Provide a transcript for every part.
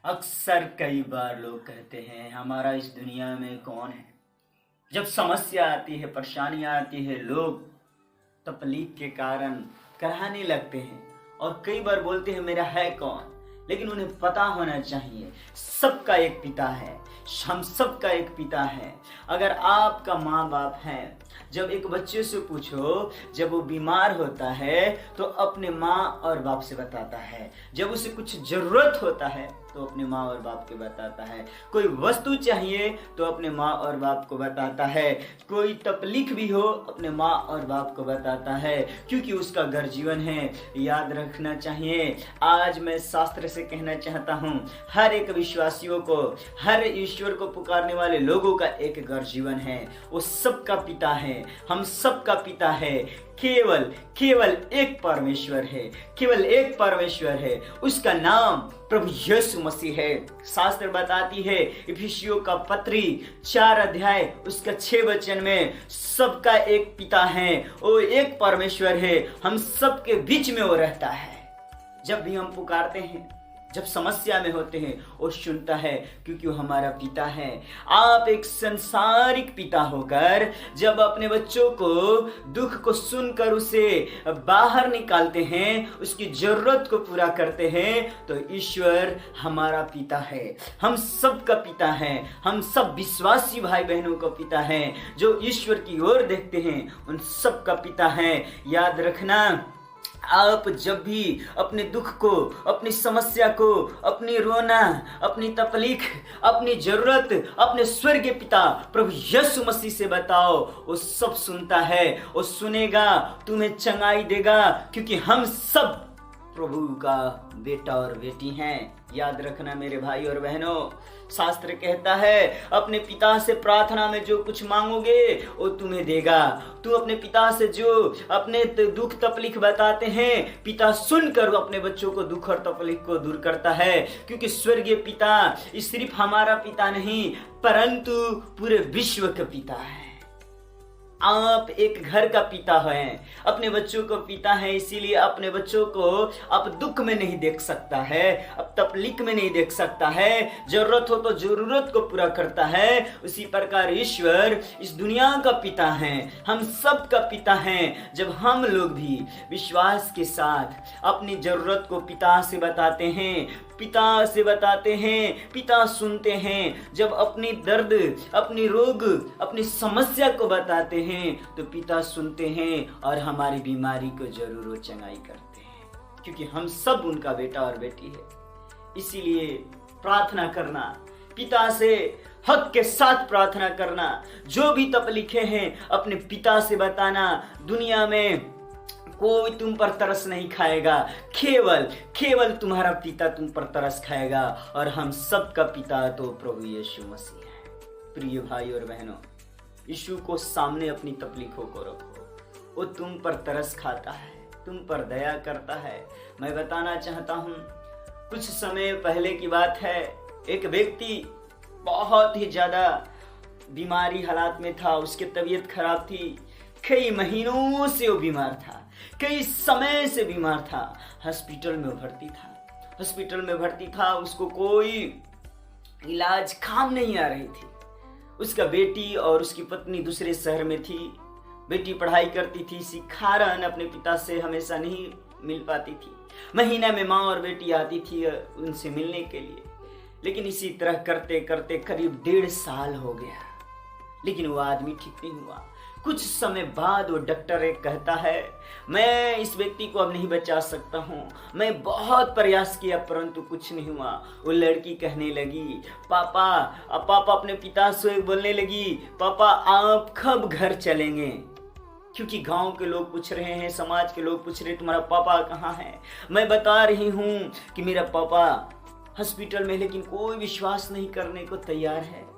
अक्सर कई बार लोग कहते हैं हमारा इस दुनिया में कौन है। जब समस्या आती है, परेशानियां आती है, लोग तकलीफ के कारण कराहने लगते हैं और कई बार बोलते हैं मेरा है कौन। लेकिन उन्हें पता होना चाहिए सबका एक पिता है, हम सबका एक पिता है। अगर आपका माँ बाप है, जब एक बच्चे से पूछो, जब वो बीमार होता है तो अपने माँ और बाप से बताता है। जब उसे कुछ जरूरत होता है तो अपने माँ और बाप के बताता है। कोई वस्तु चाहिए तो अपने माँ और बाप को बताता है। कोई तकलीफ भी हो अपने माँ और बाप को बताता है, क्योंकि उसका घर जीवन है। याद रखना चाहिए। आज मैं शास्त्र से कहना चाहता हूँ, हर एक विश्वासियों को, हर ईश्वर को पुकारने वाले लोगों का एक घर जीवन है। वो सबका पिता है, हम सबका पिता है। केवल केवल एक परमेश्वर है, केवल एक परमेश्वर है। उसका नाम प्रभु यीशु मसीह है। शास्त्र बताती है, इफिसियों का पत्री 4 अध्याय उसका 6 वचन में, सबका एक पिता है, वो एक परमेश्वर है, हम सबके बीच में वो रहता है। जब भी हम पुकारते हैं, जब समस्या में होते हैं, वो सुनता है, क्योंकि वो हमारा पिता है। आप एक संसारिक पिता होकर जब अपने बच्चों को दुख को सुनकर उसे बाहर निकालते हैं, उसकी जरूरत को पूरा करते हैं, तो ईश्वर हमारा पिता है। हम सब का पिता है। हम सब विश्वासी भाई बहनों का पिता है। जो ईश्वर की ओर देखते हैं उन सब का पिता है। याद रखना, आप जब भी अपने दुख को, अपनी समस्या को, अपनी रोना, अपनी तकलीफ, अपनी जरूरत अपने स्वर्गीय पिता प्रभु यीशु मसीह से बताओ, वो सब सुनता है, वो सुनेगा, तुम्हें चंगाई देगा, क्योंकि हम सब प्रभु का बेटा और बेटी हैं। याद रखना मेरे भाई और बहनों, शास्त्र कहता है अपने पिता से प्रार्थना में जो कुछ मांगोगे वो तुम्हें देगा। तू अपने पिता से जो अपने दुख तकलीफ बताते हैं, पिता सुनकर अपने बच्चों को दुख और तकलीफ को दूर करता है। क्योंकि स्वर्गीय पिता सिर्फ हमारा पिता नहीं, परंतु पूरे विश्व का पिता है। आप एक घर का पिता हैं, अपने बच्चों को पिता है, इसीलिए अपने बच्चों को आप दुख में नहीं देख सकता है, अब तकलीफ में नहीं देख सकता है। जरूरत हो तो जरूरत को पूरा करता है। उसी प्रकार ईश्वर इस दुनिया का पिता है, हम सब का पिता है। जब हम लोग भी विश्वास के साथ अपनी जरूरत को पिता से बताते हैं, पिता से बताते हैं, पिता सुनते हैं। जब अपनी दर्द, अपनी रोग, अपनी समस्या को बताते हैं तो पिता सुनते हैं और हमारी बीमारी को जरूर वो चंगाई करते हैं, क्योंकि हम सब उनका बेटा और बेटी है। इसीलिए प्रार्थना करना, पिता से हक के साथ प्रार्थना करना, जो भी तकलीफें हैं अपने पिता से बताना। दुनिया में कोई तुम पर तरस नहीं खाएगा, केवल केवल तुम्हारा पिता तुम पर तरस खाएगा, और हम सब का पिता तो प्रभु यीशु मसीह है। प्रिय भाई और बहनों, यीशु को सामने अपनी तकलीफों को रखो। वो तुम पर तरस खाता है, तुम पर दया करता है। मैं बताना चाहता हूँ, कुछ समय पहले की बात है, एक व्यक्ति बहुत ही ज्यादा बीमारी हालात में था। उसकी तबीयत खराब थी, कई महीनों से वो बीमार था, कई समय से बीमार था। हॉस्पिटल में भर्ती था। उसको कोई इलाज काम नहीं आ रही थी। उसका बेटी और उसकी पत्नी दूसरे शहर में थी। बेटी पढ़ाई करती थी, इसी कारण अपने पिता से हमेशा नहीं मिल पाती थी। महीना में माँ और बेटी आती थी उनसे मिलने के लिए। लेकिन इसी तरह करते करते करीब 1.5 साल हो गया, लेकिन वो आदमी ठीक नहीं हुआ। कुछ समय बाद वो डॉक्टर एक कहता है, मैं इस व्यक्ति को अब नहीं बचा सकता हूँ, मैं बहुत प्रयास किया परंतु कुछ नहीं हुआ। वो लड़की कहने लगी, पापा अपने पिता से बोलने लगी, पापा आप कब घर चलेंगे? क्योंकि गांव के लोग पूछ रहे हैं, समाज के लोग पूछ रहे हैं तुम्हारा पापा कहाँ है। मैं बता रही हूँ कि मेरा पापा हॉस्पिटल में, लेकिन कोई विश्वास नहीं करने को तैयार है।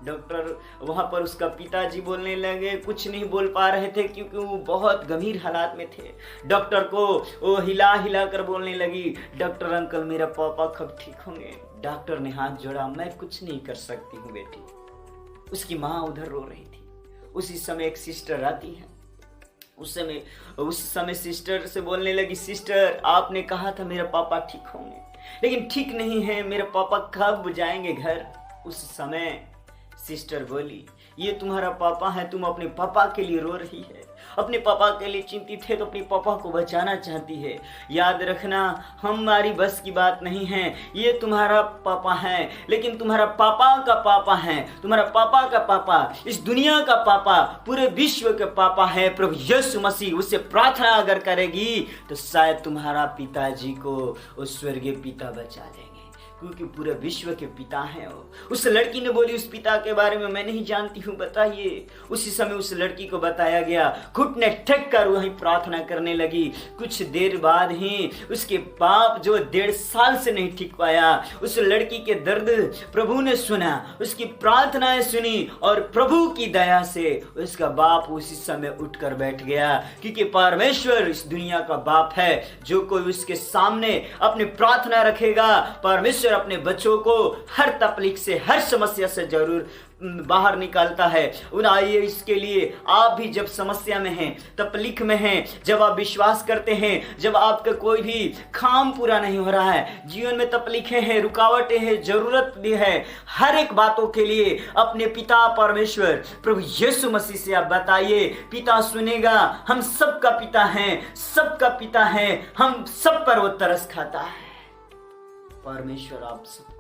डॉक्टर वहां पर उसका पिताजी बोलने लगे, कुछ नहीं बोल पा रहे थे क्योंकि वो बहुत गंभीर हालात में थे। डॉक्टर को वो हिला हिला कर बोलने लगी, डॉक्टर अंकल मेरा पापा कब ठीक होंगे? डॉक्टर ने हाथ जोड़ा, मैं कुछ नहीं कर सकती हूँ बेटी। उसकी माँ उधर रो रही थी। उसी समय एक सिस्टर आती है। उस समय सिस्टर से बोलने लगी, सिस्टर आपने कहा था मेरा पापा ठीक होंगे, लेकिन ठीक नहीं है, मेरे पापा कब जाएंगे घर। उस समय सिस्टर बोली, ये तुम्हारा पापा है, तुम अपने पापा के लिए रो रही है, अपने पापा के लिए चिंतित है, तो अपने पापा को बचाना चाहती है। याद रखना, हमारी बस की बात नहीं है, ये तुम्हारा पापा है, लेकिन तुम्हारा पापा का पापा है, तुम्हारा पापा का पापा, इस दुनिया का पापा, पूरे विश्व के पापा है प्रभु यीशु मसीह। उससे प्रार्थना अगर करेगी तो शायद तुम्हारा पिताजी को उस स्वर्गीय पिता बचा लेंगे, क्योंकि पूरे विश्व के पिता हैं वो। उस लड़की ने बोली, उस पिता के बारे में मैं नहीं जानती हूँ, बताइए। उसी समय उस लड़की को बताया गया, घुटने टेक कर वहीं प्रार्थना करने लगी। कुछ देर बाद ही उसके बाप जो 1.5 साल से नहीं ठीक पाया, उस लड़की के दर्द प्रभु ने सुना, उसकी प्रार्थनाएं सुनी, और प्रभु की दया से उसका बाप उसी समय उठकर बैठ गया, क्योंकि परमेश्वर इस दुनिया का बाप है। जो कोई उसके सामने अपनी प्रार्थना रखेगा, परमेश्वर अपने बच्चों को हर तकलीफ से, हर समस्या से जरूर बाहर निकालता है। आइए, इसके लिए आप भी जब समस्या में हैं, तकलीफ में हैं, जब आप विश्वास करते हैं, जब आपका कोई भी काम पूरा नहीं हो रहा है, जीवन में तकलीफें हैं, रुकावटें हैं, जरूरत भी है, हर एक बातों के लिए अपने पिता परमेश्वर प्रभु यीशु मसीह से आप बताइए, पिता सुनेगा। हम सबका पिता हैं, सबका पिता है, हम सब पर वो तरस खाता है। परमेश्वर आप सब